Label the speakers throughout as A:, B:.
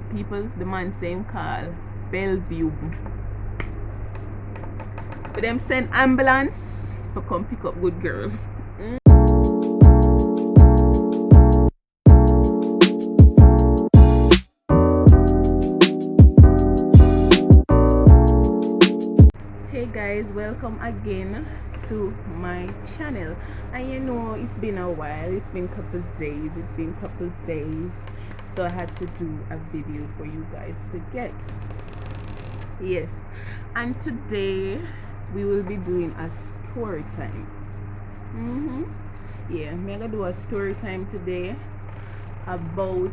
A: People, the man same call Bellevue. But them send ambulance for come pick up good girl. Hey guys, welcome again to my channel. And you know, it's been a while, it's been couple days, so I had to do a video for you guys to get. Yes, and today we will be doing a story time. Yeah, I'm gonna do a story time today about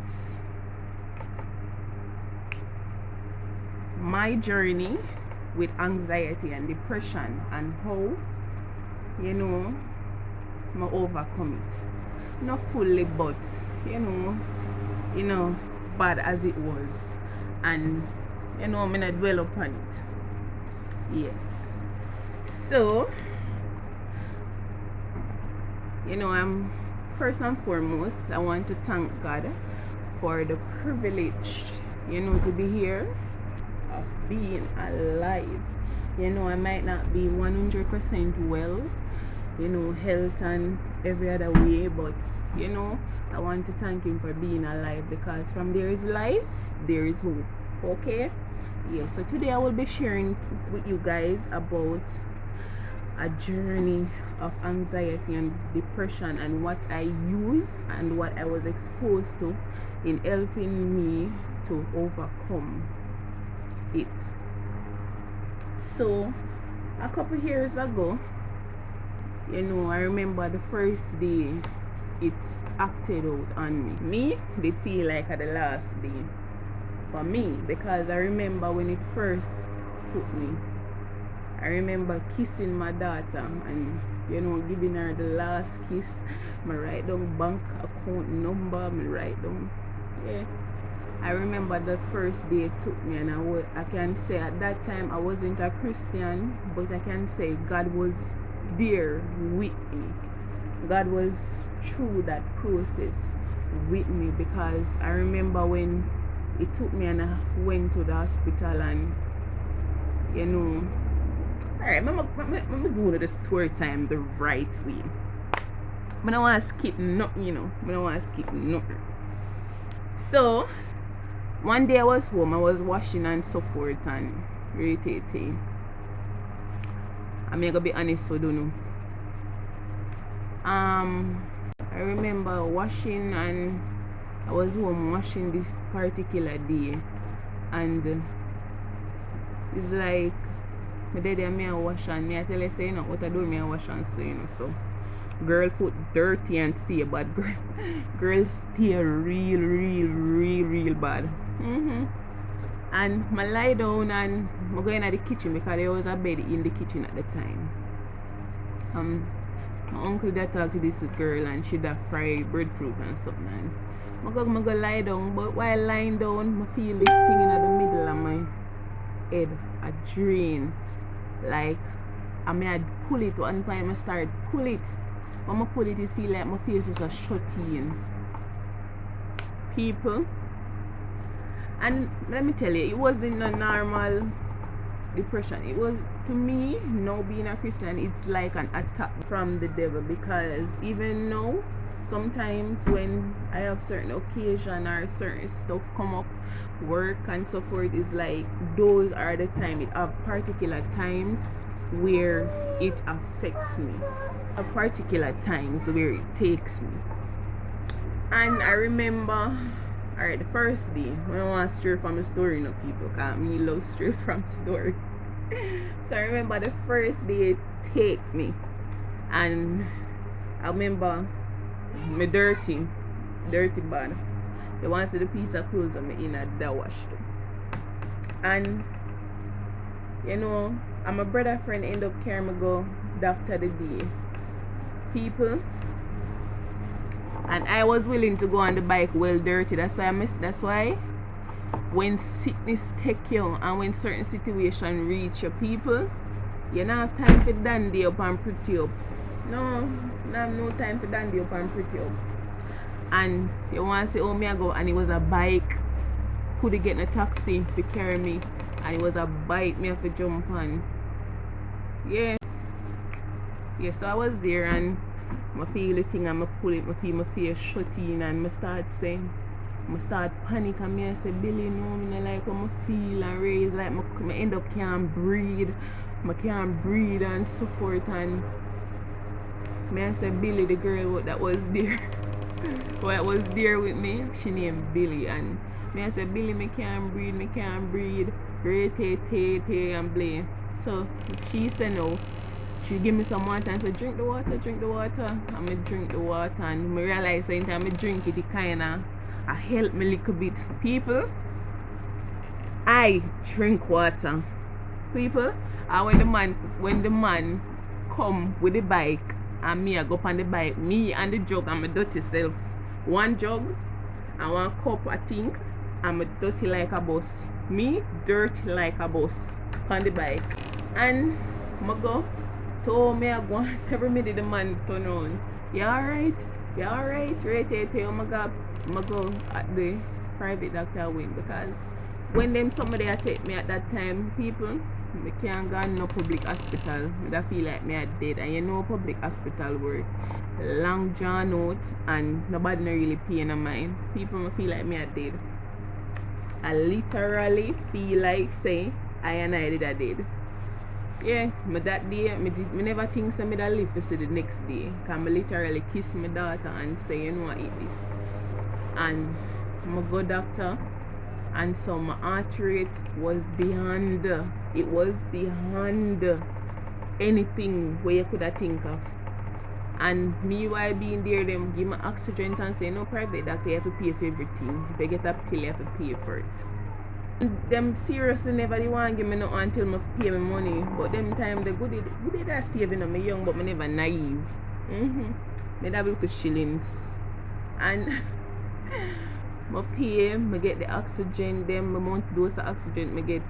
A: my journey with anxiety and depression and how, you know, I overcome it. Not fully, but you know, bad as it was, and you know, I'm gonna dwell upon it. Yes. So, you know, I'm first and foremost, I want to thank God for the privilege, you know, to be here, of being alive. You know, I might not be 100% well, you know, health and every other way, but you know, I want to thank him for being alive, because from there is life, there is hope. Okay? Yeah, so today I will be sharing with you guys about a journey of anxiety and depression, and what I used and what I was exposed to in helping me to overcome it. So a couple years ago, you know, I remember the first day it acted out on me did feel like at the last day for me, because I remember when it first took me, I remember kissing my daughter and, you know, giving her the last kiss. I write down bank account number, I write down, yeah. I remember the first day it took me, and I can say at that time I wasn't a Christian, but I can say God was there with me. God was through that process with me, because I remember when it took me and I went to the hospital, and you know, alright, I'm doing the story time the right way. I don't want to skip nothing, you know. I don't want to skip nothing. So one day I was home, I was washing and so forth and irritating. I'm gonna be honest with you. I remember washing, and I was home washing this particular day, and it's like my daddy and me a wash, and me I tell you say, you know, what I do me a wash and so, you know, so girl foot dirty and stay bad, girl stay real bad. And I lie down and I go in the kitchen, because there was a bed in the kitchen at the time. My uncle that talked to this girl, and she da fry breadfruit and something, and I go lie down, but while lying down I feel this thing in the middle of my head, a drain, like I may I pull it. One time I start pull it. When I pull it, it feel like my face is a shut in. People. And let me tell you, it wasn't a normal depression. It was, to me, now being a Christian, it's like an attack from the devil, because even now, sometimes when I have certain occasion or certain stuff come up, work and so forth, is like those are the time, it have particular times where it affects me, a particular times where it takes me. And I remember, alright, the first day, I don't want to stray from the story, no people, because me love stray from story. So I remember the first day it take me, and I remember me dirty bad. They want to see the piece of clothes on me in a that wash too. And you know, and my brother friend end up carrying me go doctor the day. People. And I was willing to go on the bike well dirty. That's why when sickness take you, and when certain situation reach your people, you don't have time to dandy up and pretty up. No time to dandy up and pretty up. And you want to say, oh, me I go, and it was a bike couldn't get a taxi to carry me, and it was a bike me have to jump on. Yeah, so I was there, and I feel the thing, and I pull it, I feel my face shut in, and I start panic, and I say, Billy, no, I don't like how I feel, and raise, like, I end up can't breathe, and so forth, and I say, Billy, the girl that was there, what was there with me, she named Billy, and I said, Billy, I can't breathe, rate, and blame. So she said no. She give me some water and said, drink the water. And I drink the water, and I realize every time I drink it, it kinda help me a little bit. People, I drink water. People, and when the man come with the bike, and me I go up on the bike, me and the jug and my dirty self. One jug and one cup, I think, and I'm dirty like a bus. Me dirty like a bus on the bike. And I go to me, I go every minute the man turn on. You alright? Right, oh my God. I go at the private doctor wing, because when them somebody take me at that time, people, I can't go no public hospital. I feel like me are dead, and you know public hospital work long drawn out, and nobody no really pay no mind. People feel like me are dead. I literally feel like say I did a dead. Yeah, but that day, me never think say me da live to see the next day. Cause I literally kiss my daughter and say, you know what, eat this. And I go doctor, and so my heart rate was beyond, it was beyond anything where you could have think of. And me while being there, them give me oxygen and say, no, private doctor, you have to pay for everything. If you get a pill, you have to pay for it. Them seriously never they want to give me no until I pay my money. But them time they good that saving them. I'm young but I never naive. Me have little shillings. And I pay, I get the oxygen, them my month dose of oxygen I get,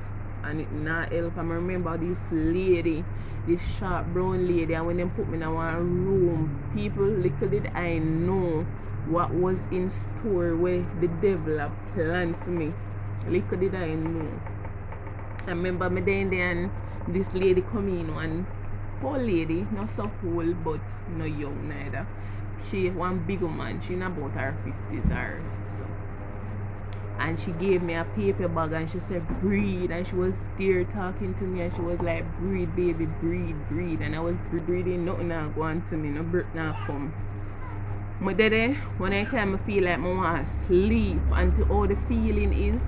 A: and it not help. I remember this lady, this sharp brown lady, and when them put me in one room, people, little did I know what was in store where the devil had planned for me. Little did I know. I remember me then and this lady come in, one poor lady, not so old but not young neither. She one big woman, she in about her 50s or so. And she gave me a paper bag and she said breathe, and she was there talking to me and she was like, breathe baby, breathe, and I was breathing, nothing now go on to me, no breath now come. But then when I time I feel like I want to sleep, and to all the feeling is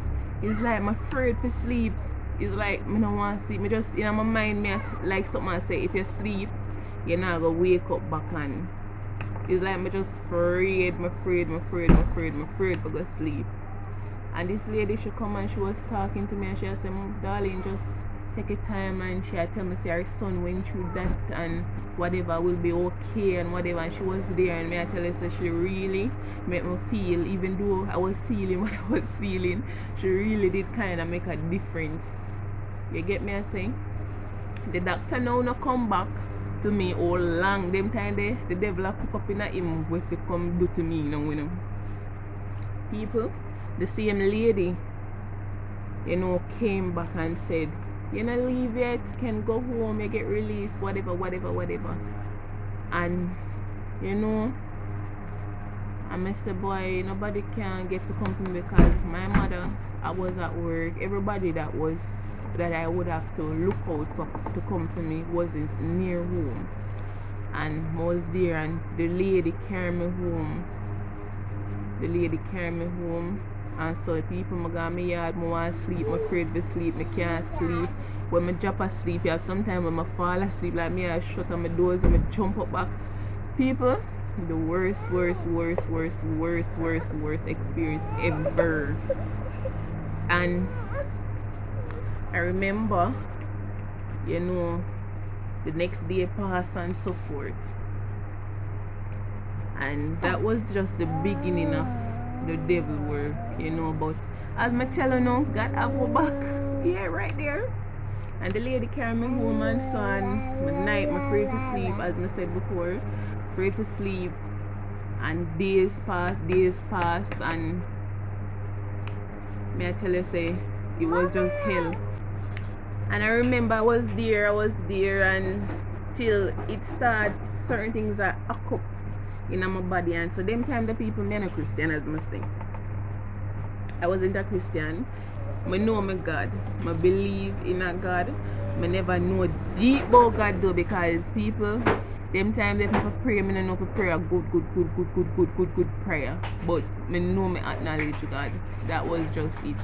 A: like I'm afraid to sleep. It's like I don't want to sleep. I just in my mind me like something I say, if you sleep, you're not gonna wake up back on. It's like I'm just afraid to go sleep. And this lady, she come and she was talking to me and she said, darling, just take your time, and she had tell me say her son went through that and whatever will be okay and whatever, and she was there, and me I tell her so she really made me feel, even though I was feeling what I was feeling, she really did kind of make a difference. You get me I say? The doctor now no come back to me all long. Them time the devil a cook up in a him what he come do to me now, you know. People, the same lady, you know, came back and said, you know, leave yet, can go home, you get released, whatever. And you know, I said, boy, nobody can get to come to me because my mother, I was at work, everybody that I would have to look out for to come to me wasn't near home. And I was there, and the lady carried me home. And so people I go in my yard, I want to sleep, I'm afraid to sleep, I can't sleep. When I drop asleep, you have sometimes when I fall asleep, like me I shut on my doors and I jump up back. People, the worst experience ever. And I remember, you know, the next day passed and so forth. And that was just the beginning of the devil work, you know. But as I tell you now, God have her back. Yeah, right there. And the lady carried me home and son. My night, I'm afraid to sleep, as I said before. Afraid to sleep. And days pass, and May I tell you, say, it was just hell. And I remember I was there, and till it starts, certain things are up in my body. And so them time the people, me and a Christian as must think. I wasn't a Christian. I know my God. I believe in a God. I never know deep about God though, because people, them time they have to pray, I don't know if pray a good prayer. But I know me acknowledge God. That was just it.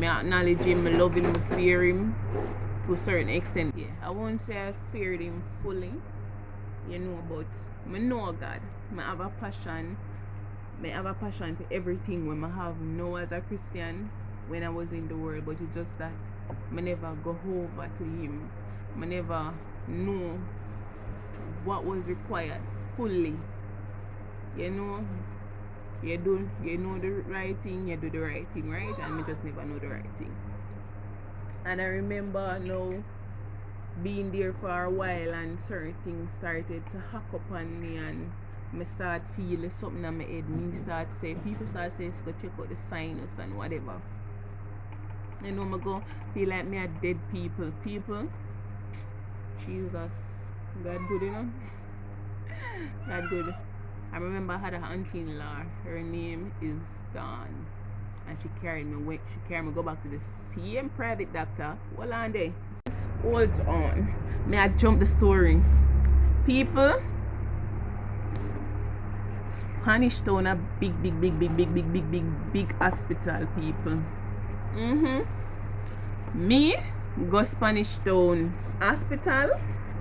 A: I acknowledge Him, I love Him, I fear Him to a certain extent. Yeah, I won't say I feared Him fully, you know, but I know God. I have a passion. I have a passion for everything when I have now as a Christian when I was in the world, but it's just that I never go over to Him. I never know what was required fully. You know, you know the right thing, you do the right thing, right? And I just never know the right thing. And I remember now being there for a while, and certain things started to hack up on me, and I start feeling something in my head. People start saying to go check out the sinus and whatever. You know, I go feel like me a dead people. Jesus, God good, you know. God good. I remember I had an auntie-in-law. Her name is Dawn, and she carried me go back to the same private doctor. Hold on there. Hold on. May I jump the story? People, Spanish Town a big hospital, people. Me go Spanish Town Hospital,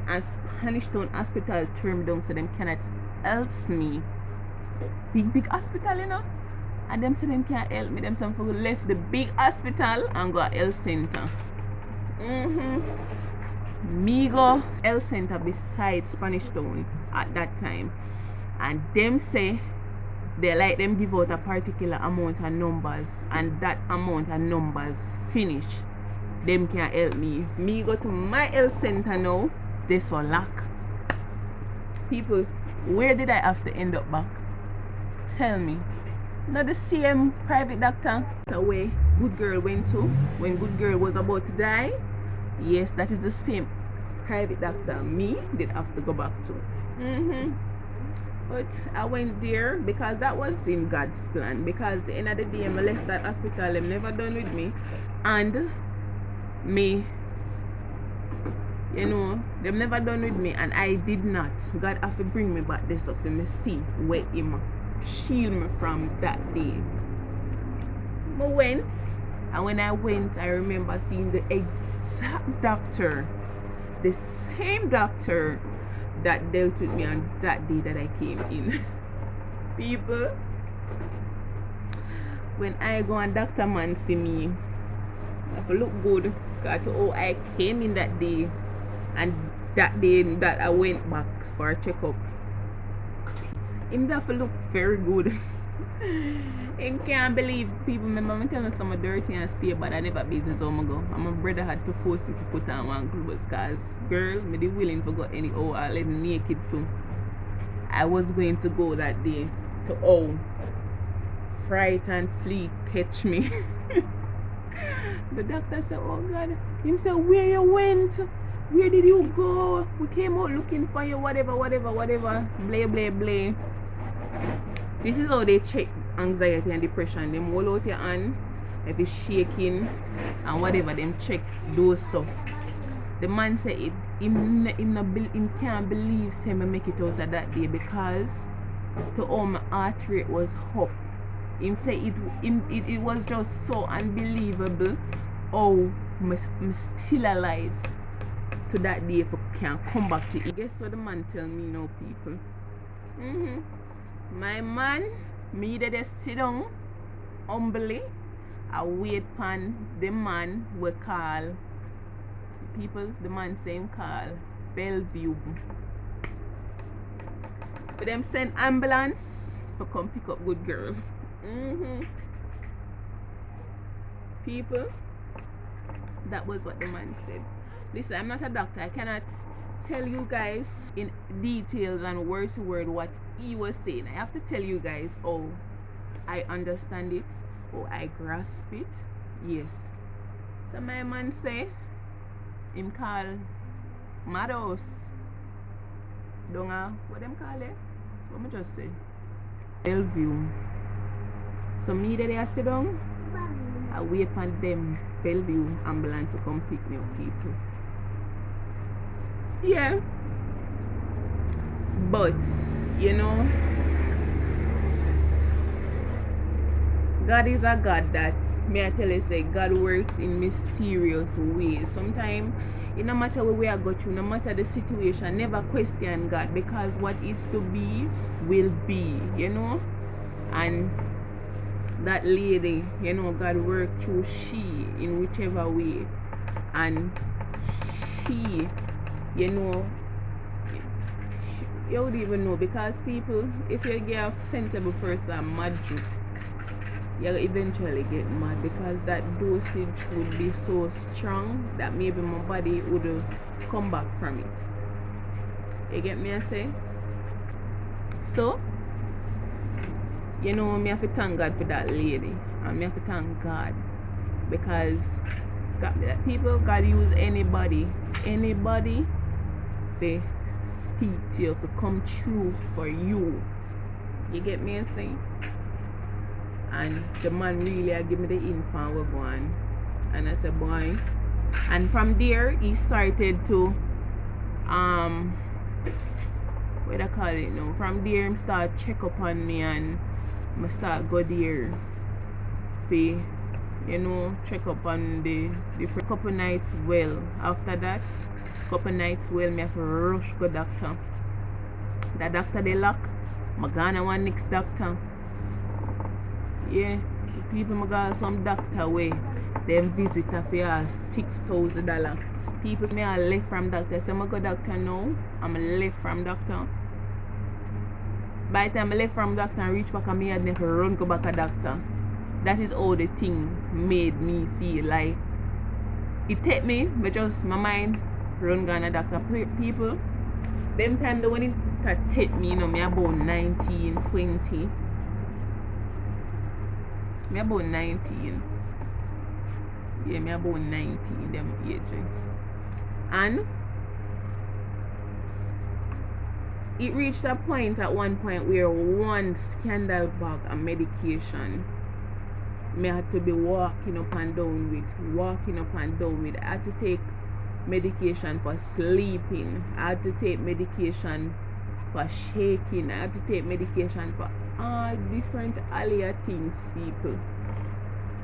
A: and Spanish Town Hospital turned down, so them cannot help me. Big hospital, you know. And them say them can't help me. Them some for left the big hospital and go health center. Me go health center beside Spanish Town at that time, and them say they like them give out a particular amount of numbers, and that amount of numbers finish, them can't help me. Me go to my health center now, this one lack. People, where did I have to end up back? Tell me. Not the same private doctor the way Good Girl went to when Good Girl was about to die. Yes, that is the same private doctor me did have to go back to. But I went there because that was in God's plan. Because the end of the day, I left that hospital, them never done with me. And me, you know, them never done with me, and I did not. God have to bring me back this stuff, and me see where Him shield me from that day. I went, and when I went, I remember seeing the exact doctor, the same doctor that dealt with me on that day that I came in. People, when I go and Dr. Man see me, I have to look good, because I came in that day, and that day that I went back for a checkup, him have to look very good. Him can't believe people. Remember me telling some dirty and stay, but I never business how I go. And my brother had to force me to put on one clothes, because girl, me the willing to go any I let naked too. I was going to go that day to fright and flee catch me. The doctor said, oh God. Him said, where you went? Where did you go? We came out looking for you, whatever. Blah. This is how they check anxiety and depression. Them hold out your hand, if it's shaking and whatever, them check those stuff. The man said him can't believe say me make it out of that day, because to all my heart rate was up. Him say it was just so unbelievable how I'm still alive to that day if I can't come back to it. Guess what the man tell me now, people? My man, me that just sit down humbly, I wait upon the man we call people, the man same call Bellevue. But them send ambulance to come pick up Good Girl. People, that was what the man said. Listen, I'm not a doctor. I cannot tell you guys in details and word to word what he was saying. I have to tell you guys how I understand it, how I grasp it, Yes. So my man say him call Madhouse. Don't know what them call it? What me just say? Bellevue. So me that I sit down, I wait for them Bellevue ambulance to come pick me up people. Yeah. But you know, God is a God that may I tell you say God works in mysterious ways. Sometimes it no matter where we are go through, no matter the situation, never question God, because what is to be will be, you know. And that lady, you know, God worked through she in whichever way, and she, you know, you would even know, because people, if you get a sensible person mad truth, you'll eventually get mad, because that dosage would be so strong that maybe my body would come back from it. You get me I say? So, you know, me have to thank God for that lady, and me have to thank God, because people God use anybody they speak to you, to come true for you. You get me I say? And the man really give me the info we're going, and I said, boy. And from there he started to what I call it now, from there him start check up on me, and I start go there pay, you know, check up on the couple nights. Well, after that couple nights, well, me have to rush go doctor. The doctor they lock, I gonna one next doctor. Yeah, the people I got some doctor way, them visit for $6,000. People say I left from doctor. So I go doctor now, I'm left from doctor. By the time I left from doctor and reach back, I had never run go back a doctor. That is all the thing made me feel like it take me, but just my mind run go a doctor. People, them time the when it take me, you know, me about 19, 20. Me about 19. Yeah, me about 19 them age. And it reached a point at one point where one scandal bag of medication me had to be walking up and down with. I had to take medication for sleeping. I had to take medication for shaking. I had to take medication for all different alien things, people.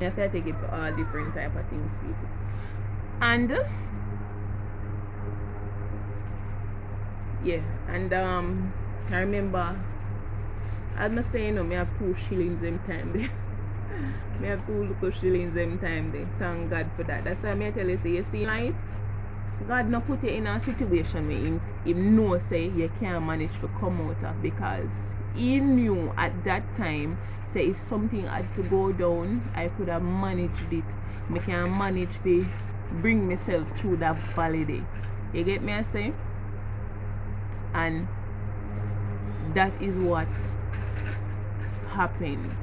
A: I have to take it for all different type of things, people. And yeah, and I remember, as I say, you know, me have 2 shillings them time there. Me have 2 little shillings them time there. Thank God for that. That's why I tell you, say, you see life, God not put you in a situation where he know say you can't manage to come out of, because he knew at that time say if something had to go down, I could have managed it. I can manage to bring myself through that valley day. You get me I say? And that is what happened.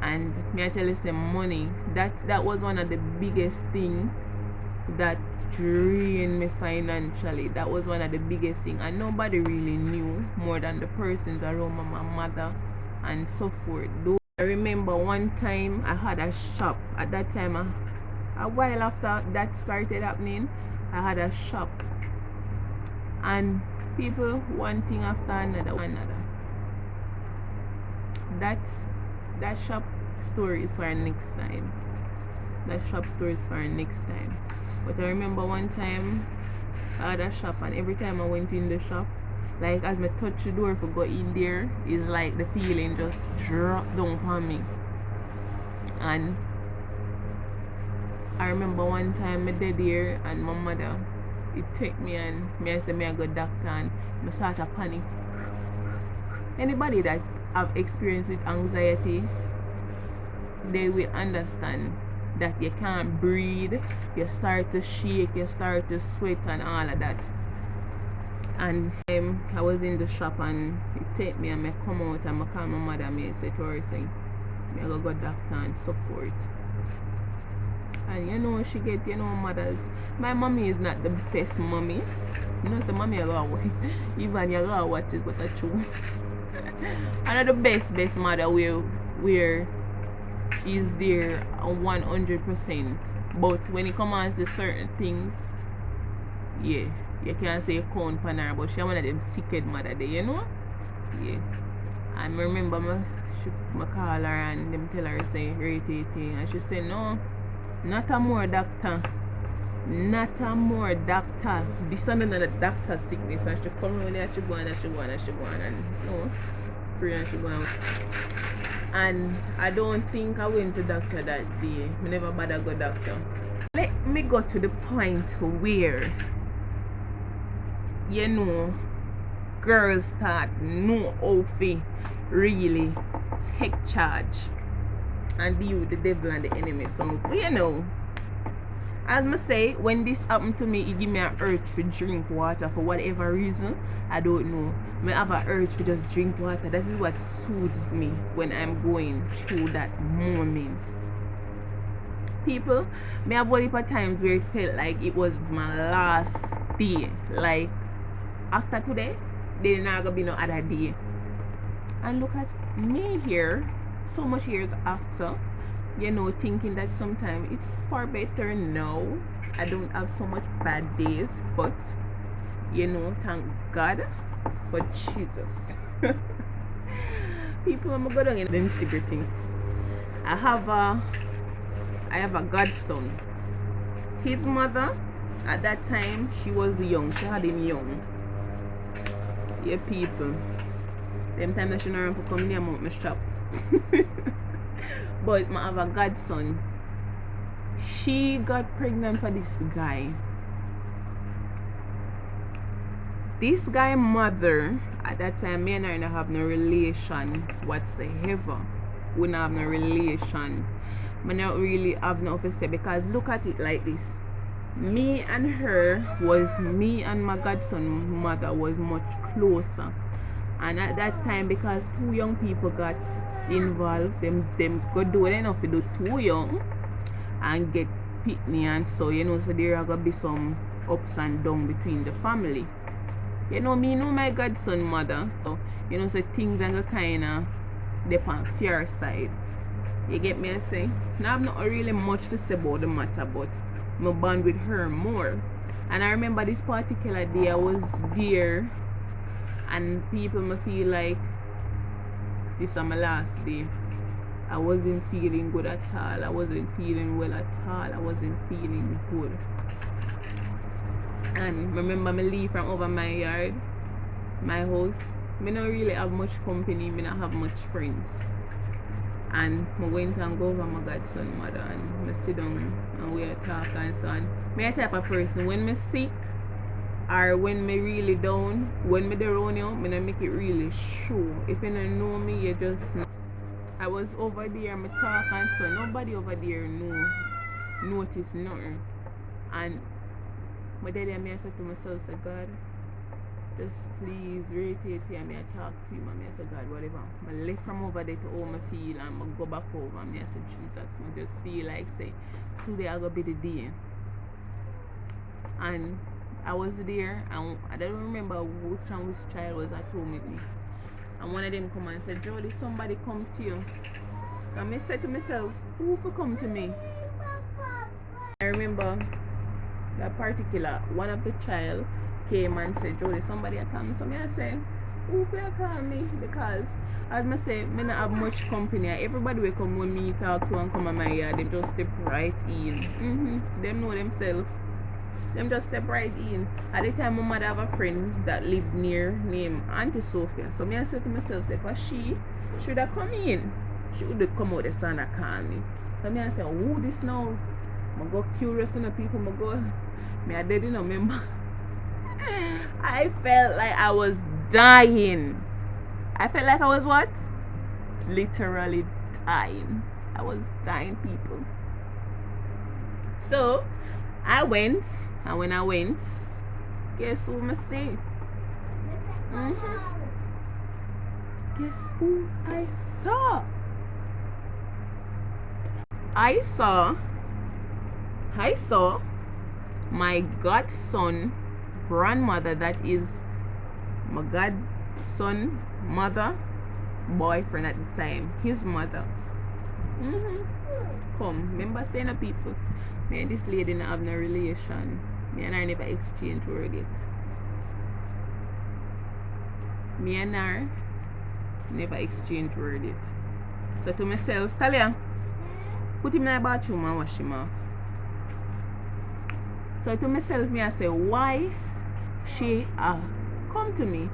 A: And me I tell you some money, that was one of the biggest thing that drained me financially. That was one of the biggest thing, and nobody really knew more than the persons around my mother and so forth. Though I remember one time I had a shop. At that time, a while after that started happening, I had a shop, and people one thing after another. That shop story is for next time. That shop story is for next time. But I remember one time I had a shop, and every time I went in the shop, like as I touch the door for go in there, it's like the feeling just dropped down on me. And I remember one time I did there, and my mother, it took me, and me I said me I go doctor, and I start to panic. Anybody that have experience with anxiety, they will understand that you can't breathe, you start to shake, you start to sweat and all of that. And I was in the shop, and it take me, and I come out, and I call my mother, and I say to her, say, I go doctor and so forth. And you know, she get, you know, mothers. My mommy is not the best mommy. You know, so mommy, I gotta watch. Even you gotta watch it, but that's true. And the best mother where she's there 100%. But when it comes to certain things, yeah, you can't say count on her, but she one of them sickhead mother there, you know? Yeah. I remember I call her and them tell her say rate and she said no, not a more doctor. Not a more doctor. This is another doctor sickness and she come around and she go and she go and no. Pray and she go on. And I don't think I went to doctor that day. I never bother go doctor. Let me go to the point where you know girls start know how to really take charge and deal with the devil and the enemy. So you know, as I say, when this happened to me, it give me an urge to drink water for whatever reason. I don't know. I have an urge to just drink water. That is what soothes me when I'm going through that moment. People, me have one of times where it felt like it was my last day. Like after today, there's not gonna be no other day. And look at me here, so much years after, you know, thinking that sometimes it's far better now. I don't have so much bad days, but you know, thank God for Jesus. People, I'm going in the integrity. I have a godson. His mother at that time, she was young. She had him young. Yeah, people. Them time I shouldn't run for coming here out my shop. But I have a godson. She got pregnant for this guy. This guy mother at that time, me and her didn't have no relation whatsoever. We don't have no relation. I don't really have no office because look at it like this. Me and my godson mother was much closer. And at that time, because two young people got involved, them could do enough to do too young and get pitney, and so you know, so there are gonna be some ups and downs between the family. You know, me know my godson mother, so you know, so things are kinda dip on fear side. You get me I say? Now I've not really much to say about the matter, but I bond with her more. And I remember this particular day I was there and people may feel like this is my last day. I wasn't feeling good at all. I wasn't feeling well at all. I wasn't feeling good. And remember me leave from over my yard, my house. Me not really have much company, me not have much friends. And I went and go over my godson mother and I sit down and we talk and so on. Me a type of person when me sick or when me really down, when me there around you, me not make it really show. If you don't know me, you just know. I was over there, me talk and so nobody over there notice nothing. And my daddy and me I said to myself, say, God, just please rotate here, me I talk to him and me I say, God, whatever. I left from over there to how I feel and I go back over and me I say, Jesus, I just feel like say today I gonna be the day. And I was there and I don't remember which child was at home with me. And one of them come and said, Jody, somebody come to you. And I said to myself, who for come to me? I remember that particular one of the child came and said, Jody, somebody had told me. So I say, who will call me? Because as I say, I don't have much company. Everybody will come when me talk to and come on my yard, they just step right in. Them know themselves. Them just step right in. At the time my mother have a friend that lived near named Auntie Sophia. So I said to myself, if she should have come in, she would have come out the sun and call me. So I said, who this now? I go curious in the people, I didn't remember. I felt like I was dying. I felt like I was what? Literally dying. I was dying, people. So I went, and when I went, guess who I see? Guess who I saw? I saw I saw my godson grandmother, that is my godson mother boyfriend at the time, his mother. Come, remember saying to people, me and this lady not have no relation. Me and her never exchange word yet. Me and her never exchange word yet. So to myself, Talia, put him in the bathroom and wash him off. So to myself, me I say, why she come to me?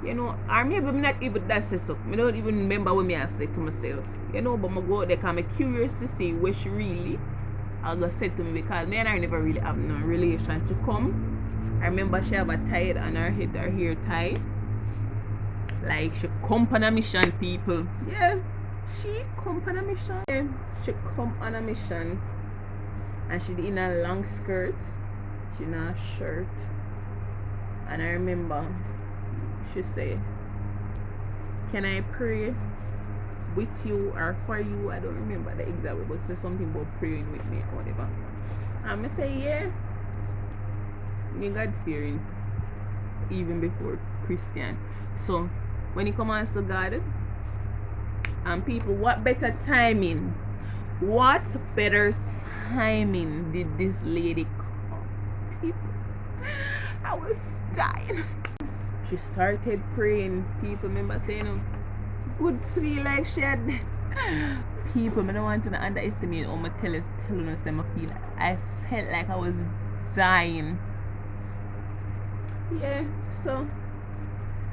A: You know, or maybe I'm not even that say so. I don't even remember what me I say to myself. You know, but I go out there because I'm curious to see what she really said to me, because me and her never really have no relation to come. I remember she have a tie on her head, her hair tie. Like she come on a mission, people. Yeah, she come on a mission. Yeah, she come on a mission. And she in a long skirt. She in a shirt. And I remember she say, can I pray with you or for you? I don't remember the exact way, but say something about praying with me or whatever. And I say, yeah, me God fearing even before Christian. So when it comes to God and people, what better timing? What better timing did this lady come? People, I was dying. She started praying. People, remember saying, good feel like she had. People, I don't want to underestimate how much telling us them I feel. I felt like I was dying. Yeah, so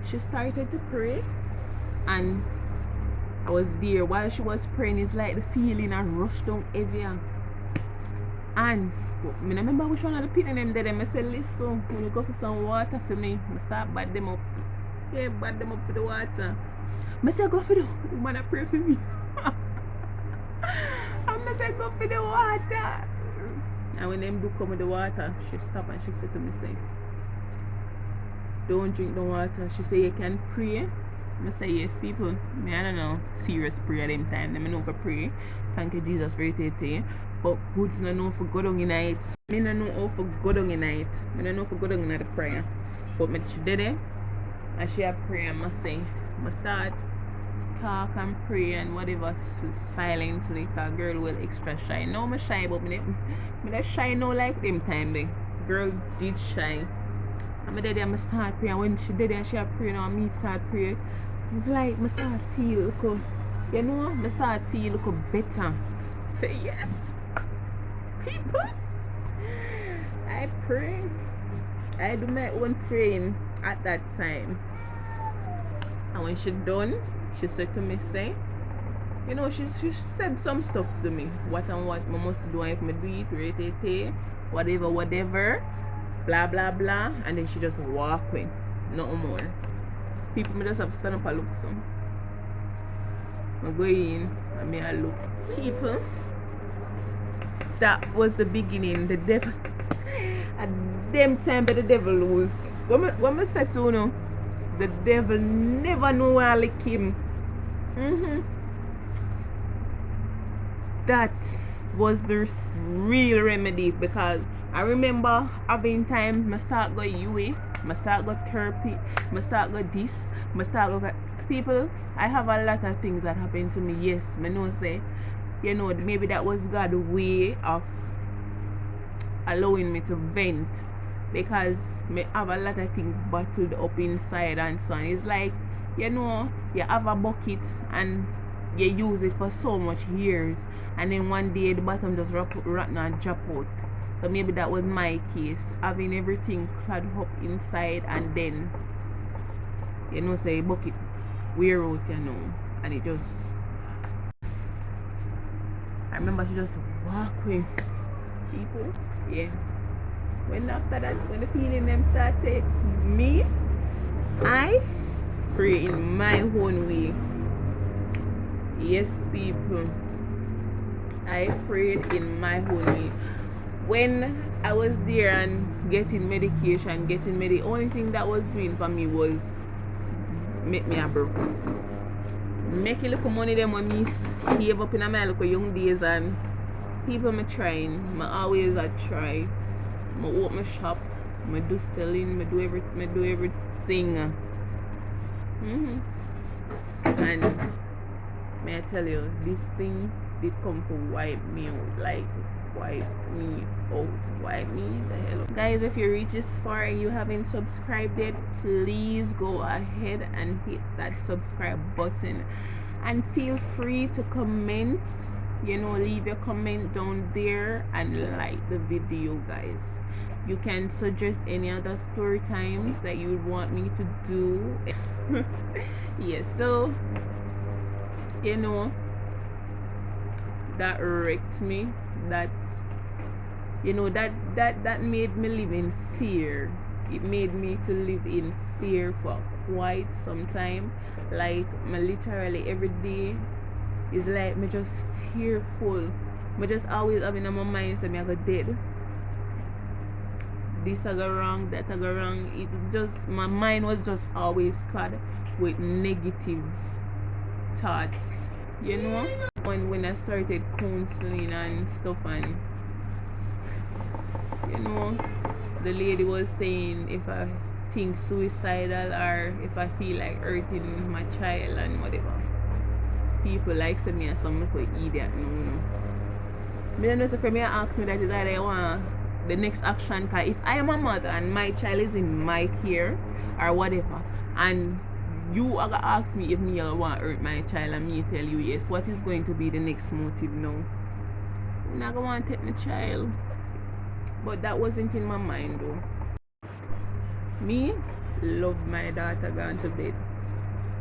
A: she started to pray, and I was there while she was praying. It's like the feeling I rushed down heavier. And I remember which one of the people them there. I said, listen, when you go for some water for me, I start bad them up. Yeah, bad them up for the water. I said, go for the woman that pray for me. I said, go for the water. And when them do come with the water, she stopped and she said to me, say, don't drink the water. She said, you can pray. I say, yes, people. I don't know serious prayer them time. Them know for pray. Thank you, Jesus, for it. But goods no know for go down in night. Me no know how for go down in night. Me no know for go down in the prayer. But me she did it. And she a pray, I must say. I start talk and pray and whatever silently, because girl will extra shy. Now I'm shy, but me not shy now like them time there. Girl did shy. And me did it, I start praying. When she did it and she a pray now, me start praying. It's like I start feel you know, I start feel better. Say yes. People, I pray. I do my own praying at that time. And when she done, she said to me, say, you know, she said some stuff to me. What and what I must do if I do it, whatever, blah blah blah. And then she just walk away. No more. People me just have to stand up and look some. I go in and I look. People, that was the beginning. The devil at them time, but the devil was when I said to you know, the devil never know where I like him. That was the real remedy, because I remember having time I start go UA, I start go therapy, I start go this, I start go people. I have a lot of things that happen to me. Yes, I know say, you know, maybe that was God's way of allowing me to vent, because I have a lot of things bottled up inside and so on. It's like, you know, you have a bucket and you use it for so much years, and then one day the bottom just rotten and drop out. So maybe that was my case, having everything clad up inside, and then, you know, say bucket wear out, you know, and it just, I remember she just walk away. People, yeah. When after that, when the feeling them start takes me, I pray in my own way. Yes, people, I prayed in my own way. When I was there and getting medication, the only thing that was doing for me was make me a broke. Make a little money them when me save up in my little young days, and people me trying, me always I try. Me open my shop, me do selling, me do everything. And may I tell you, this thing did come to wipe me out, like wipe me out, wipe me the hell out. Guys, if you reach this far and you haven't subscribed yet, please go ahead and hit that subscribe button, and feel free to comment, leave your comment down there and like the video, guys. You can suggest any other story times that you would want me to do. Yes, so that wrecked me, that that made me live in fear. It made me to live in fear for quite some time. Like me literally every day is like me just fearful. Me just always having in my mind say me I go dead, this I go wrong, that I go wrong. It just, my mind was just always clad with negative thoughts, when I started counseling and stuff, and the lady was saying if I think suicidal or if I feel like hurting my child and whatever, people like say me as some little idiot. Me don't know, so for me ask me that is either I want the next action, because if I am a mother and my child is in my care or whatever, and you are gonna ask me if me want to hurt my child and me tell you yes, what is going to be the next motive now? I'm not gonna want to take my child. But that wasn't in my mind though. Me loved my daughter gone to bed.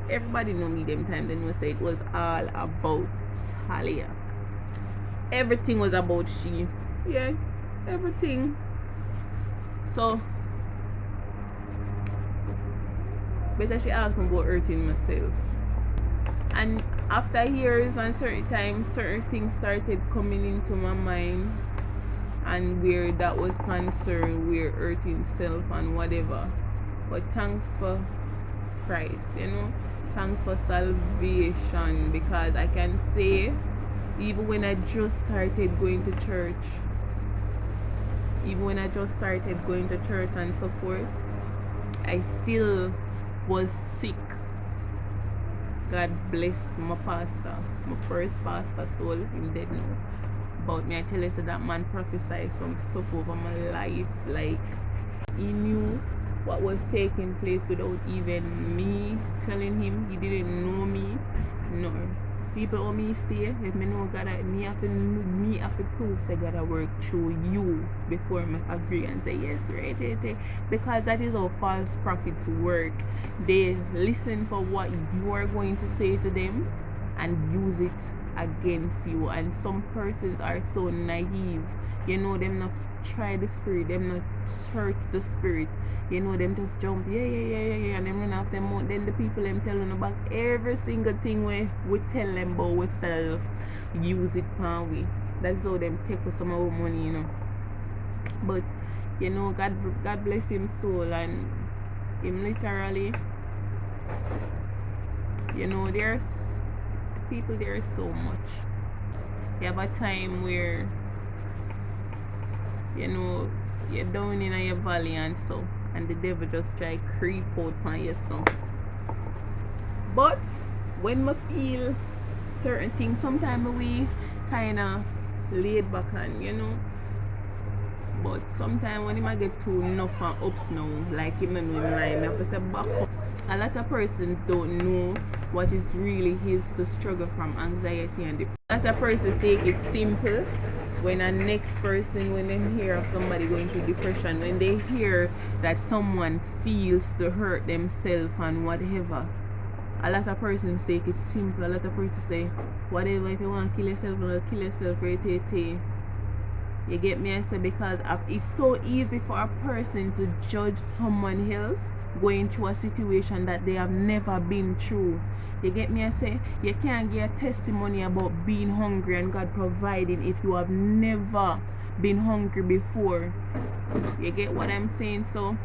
A: Everybody know me them time, they know say it was all about Talia. Everything was about she. Yeah, everything. So better she asked me about hurting myself. And after years and certain times, certain things started coming into my mind, and where that was concerned, where hurting self and whatever. But thanks for Christ, thanks for salvation, because I can say even when I just started going to church, and so forth, I still was sick. God bless my pastor, my first pastor soul, him dead now. About me, I tell you, so that man prophesied some stuff over my life. Like, he knew what was taking place without even me telling him. He didn't know me. No. People owe me stay. If me know God, me have to prove that God I work through you before I agree and say yes, right? Because that is how false prophets work. They listen for what you are going to say to them and use it against you. And some persons are so naive, them not try the spirit, them not search the spirit, them just jump, and them run off them out. Then the people them telling about every single thing we tell them about we self, use it for we. That's how them take with some of our money, But God bless him soul, and him literally, there's people there is so much. You have a time where you're down in your valley and so, and the devil just try creep out on your son. But when I feel certain things, sometimes we kinda laid back and but sometimes when I get too enough and ups now, like him and know I have to say back up. A lot of persons don't know what is really his to struggle from anxiety and depression. As a person take it simple, when a next person, when they hear of somebody going through depression, when they hear that someone feels to hurt themselves and whatever, a lot of persons take it simple. A lot of persons say, whatever, if you want to kill yourself, kill yourself, right? You get me? I say, because it's so easy for a person to judge someone else going through a situation that they have never been through. You get me? I say, you can't get a testimony about being hungry and God providing if you have never been hungry before. You get what I'm saying? So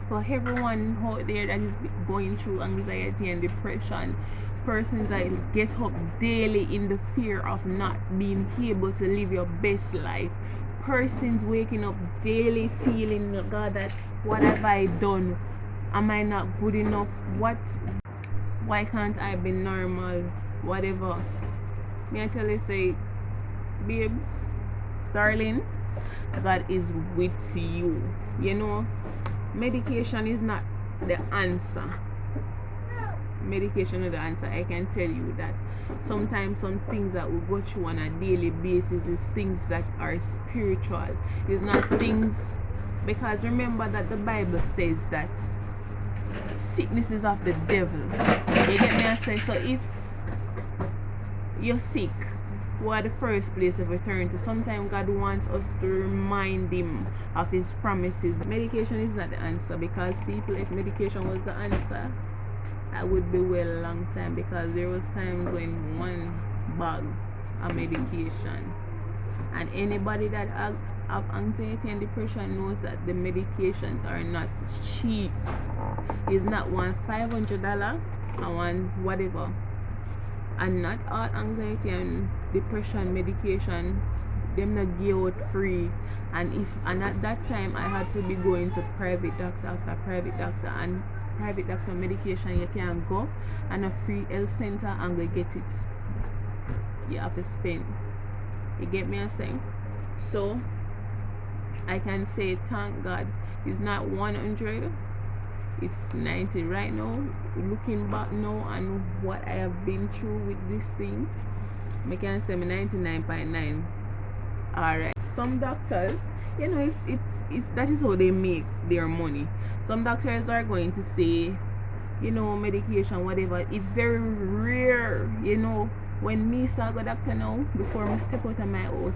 A: for everyone out there that is going through anxiety and depression, persons that get up daily in the fear of not being able to live your best life, persons waking up daily feeling, God, that what have I done? Am I not good enough? Why can't I be normal? Whatever. May I tell you, say, babes, darling, God is with you. You know, medication is not the answer. Medication is the answer. I can tell you that sometimes some things that we go through on a daily basis is things that are spiritual. It's not things, because remember that the Bible says that sickness is of the devil. You get me? I say, so if you're sick, what the first place of return to? Sometimes God wants us to remind him of his promises. Medication is not the answer, because people, if medication was the answer, I would be well a long time, because there was times when one bag of medication, and anybody that have anxiety and depression knows that the medications are not cheap. It's not one $500 and one whatever. And not all anxiety and depression medication, them not give out free. And at that time I had to be going to private doctor after private doctor, and private doctor medication you can go and a free health center and go get it. You have to spend. You get me I'm saying? So I can say thank God it's not 100, it's 90 right now. Looking back now and what I have been through with this thing, I can say I'm 99.9. Alright, some doctors, you know, it's that is how they make their money. Some doctors are going to say, you know, medication, whatever, it's very rare. You know, when me saw a doctor now, before I step out of my house,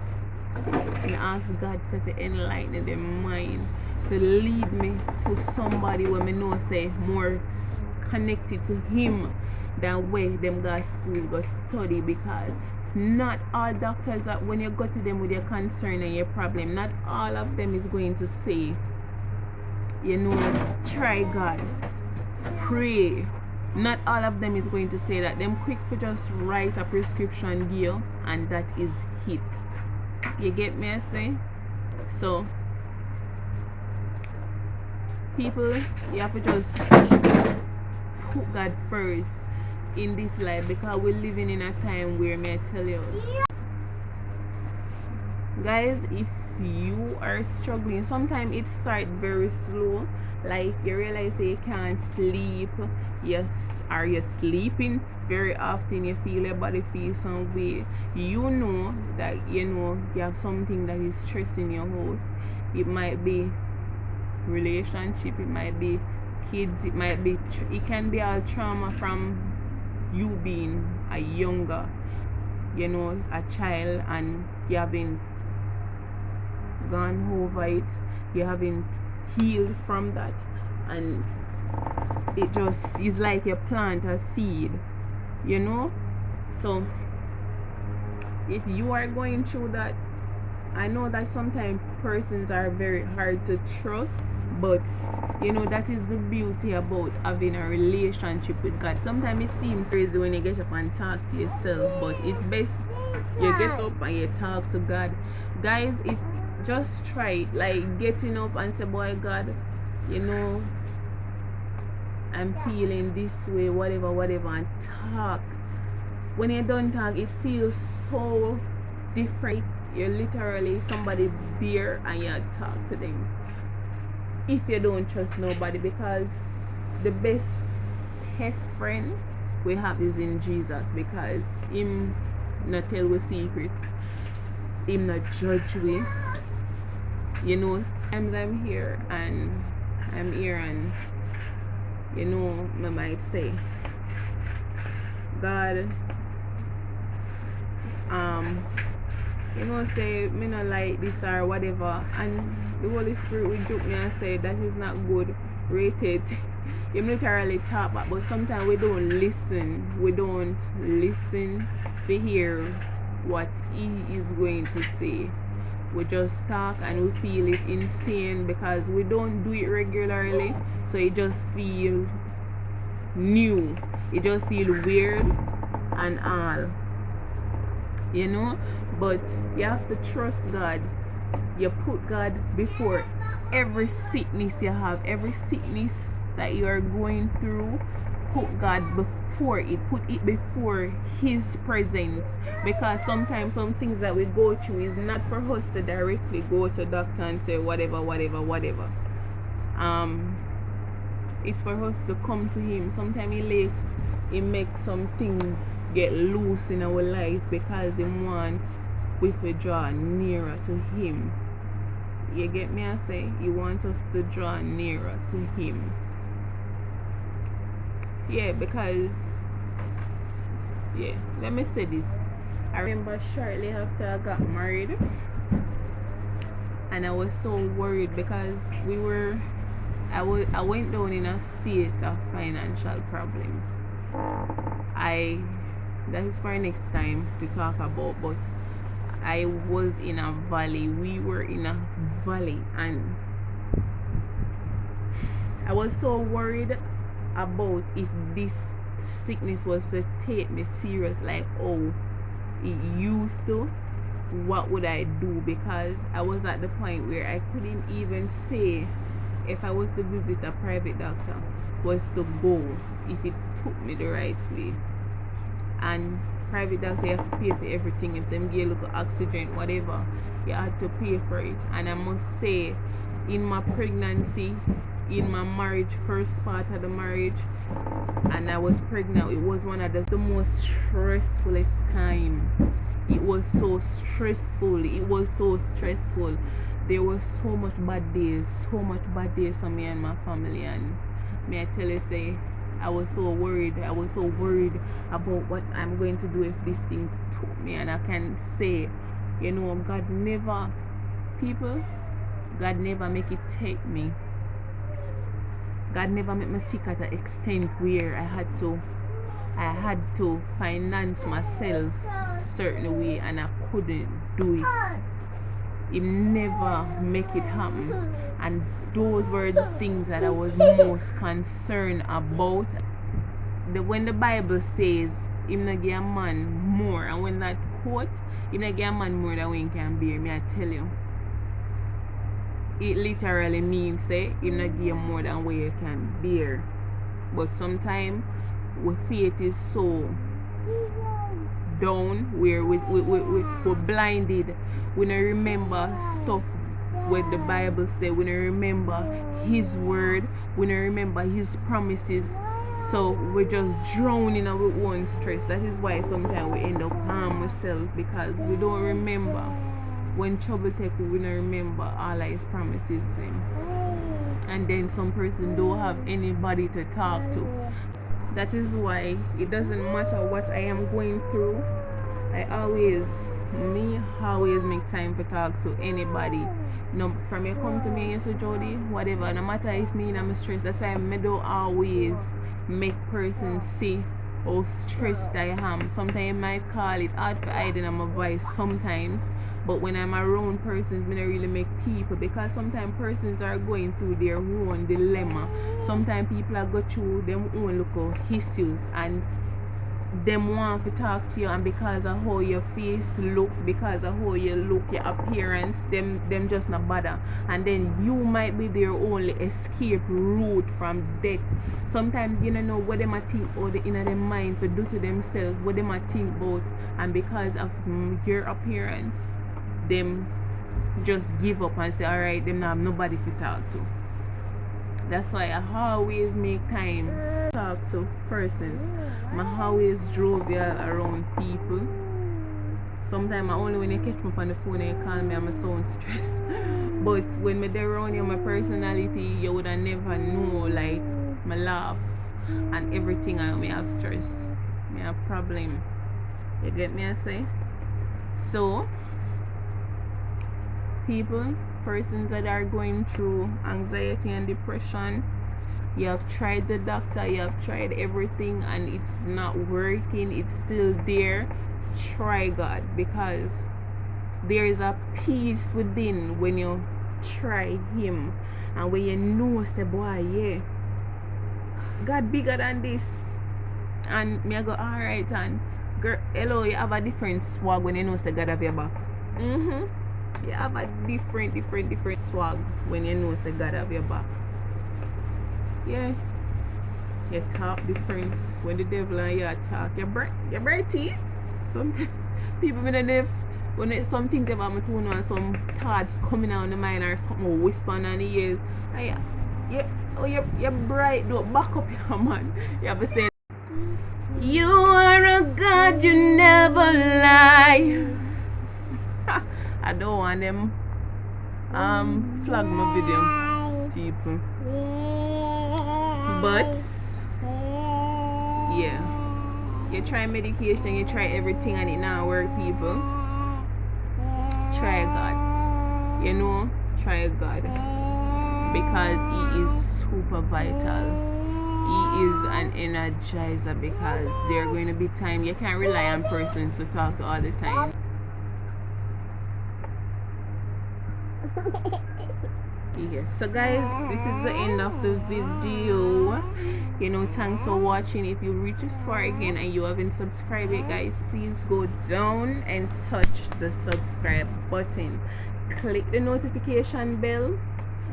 A: and ask God to enlighten their mind, to lead me to somebody where me know say more connected to him than where them go school, go study, because not all doctors that when you go to them with your concern and your problem, not all of them is going to say, you know, try God, pray. Not all of them is going to say that. Them quick for just write a prescription gear and that is it. You get me I say? So people, you have to just put God first in this life, because we're living in a time where, may I tell you, guys, if you are struggling, sometimes it starts very slow, like you realize you can't sleep, yes, are you sleeping very often, you feel your body feel some way, you know that you have something that is stressing your out. It might be relationship, it might be kids, it can be all trauma from you being a younger, you know, a child, and you haven't gone over it, you haven't healed from that, and it just is like you plant a seed, you know. So if you are going through that, I know that sometimes persons are very hard to trust, but you know, that is the beauty about having a relationship with God. Sometimes it seems crazy when you get up and talk to yourself, but it's best you get up and you talk to God. Guys, if just try it, like getting up and say, boy God, you know, I'm feeling this way, whatever, and talk. When you don't talk, it feels so different. You're literally somebody there and you talk to them. If you don't trust nobody, because the best friend we have is in Jesus, because him not tell we secret, him not judge we, you know. Sometimes I'm here and you know, I might say, God, you know, say me not like this or whatever, and the Holy Spirit will joke me and say that is not good, rate it. You literally talk about, but sometimes we don't listen to hear what he is going to say. we just talk and we feel it insane because we don't do it regularly, so it just feel new, it just feel weird and all, you know. But you have to trust God. You put God before every sickness you have, every sickness that you are going through. Put God before it, put it before His presence, because sometimes some things that we go through is not for us to directly go to doctor and say whatever. It's for us to come to Him. Sometimes He makes some things get loose in our life because He wants we to draw nearer to Him. You get me? I say He wants us to draw nearer to Him. Yeah, because let me say this. I remember shortly after I got married, and I was so worried because I went down in a state of financial problems. That is for next time to talk about, but I was in a valley. We were in a valley, and I was so worried about if this sickness was to take me serious like it used to. What would I do? Because I was at the point where I couldn't even say if I was to visit a private doctor was to go if it took me the right way. And private doctor, you have to pay for everything. If them give you a little oxygen, whatever, you have to pay for it. And I must say, in my pregnancy, in my marriage, first part of the marriage, and I was pregnant, it was one of the most stressfulest time. It was so stressful. There were so much bad days for me and my family. And may I tell you, say, I was so worried about what I'm going to do if this thing took me. And I can say, you know, God never make it take me. God never make me sick at an extent where I had to finance myself certain way and I couldn't do it. It never make it happen. And those were the things that I was most concerned about. When the Bible says Him not give a man more, and when that quote, Him not give a man more than we can bear, me I tell you, it literally means say Him not give more than what you can bear. But sometimes our faith is so down where we're blinded. We don't remember stuff what the Bible says. We don't remember His word. We don't remember His promises. So we're just drowning in our own stress. That is why sometimes we end up harm ourselves, because we don't remember. When trouble takes we don't remember all His promises then. And then some person don't have anybody to talk to. That is why it doesn't matter what I am going through. I always make time to talk to anybody. No, from you come to me and say, Jody, whatever, no matter if me I'm stressed. That's why I don't always make persons see how stressed I am. Sometimes I might call it hard for hiding on my voice sometimes. But when I'm around persons, I don't really make people, because sometimes persons are going through their own dilemma. Sometimes people are going through their own local issues, and them want to talk to you, and because of how your face look, because of how you look, your appearance, them just not bother. And then you might be their only escape route from death. Sometimes you don't know what them a think or the inner their mind to do to themselves, what them a think about, and because of your appearance, them just give up and say, alright, them not have nobody to talk to. That's why I always make time to talk to persons. I always drove there around people. Sometimes only when you catch me on the phone and you call me, I'm so stressed. But when me there around you, my personality, you would have never know, like, my laugh and everything, and me have stress. Me have problem. You get me I say? So persons that are going through anxiety and depression, you have tried the doctor, you have tried everything, and it's not working, it's still there. Try God, because there is a peace within when you try him, and when you know say boy, yeah, God bigger than this. And me I go alright, and girl, hello, you have a different swag when you know say God have your back. You have a different swag when you know say God have your back. Yeah. You talk different when the devil and you talk. You're brighty. Some people when they when some things about my tune and some thoughts coming out of the mind or something whispering on the ears. And you're bright though. Back up your man. You have to say, you are a God, you never lie. I don't want them flag my video, people. But yeah, you try medication, you try everything and it not work, people. Try God. You know, try God. Because He is super vital. He is an energizer, because there are going to be time you can't rely on persons to talk to all the time. Yes, so guys, this is the end of the video. You know, thanks for watching. If you reach this far again and you haven't subscribed yet, guys, please go down and touch the subscribe button. Click the notification bell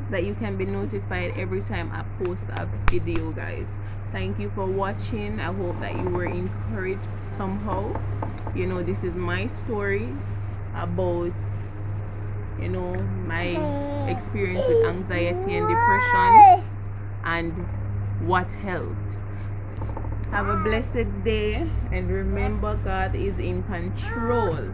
A: that you can be notified every time I post a video, guys. Thank you for watching. I hope that you were encouraged somehow. You know, this is my story about, you know, my experience with anxiety and depression and what helped. Have a blessed day, and remember, God is in control.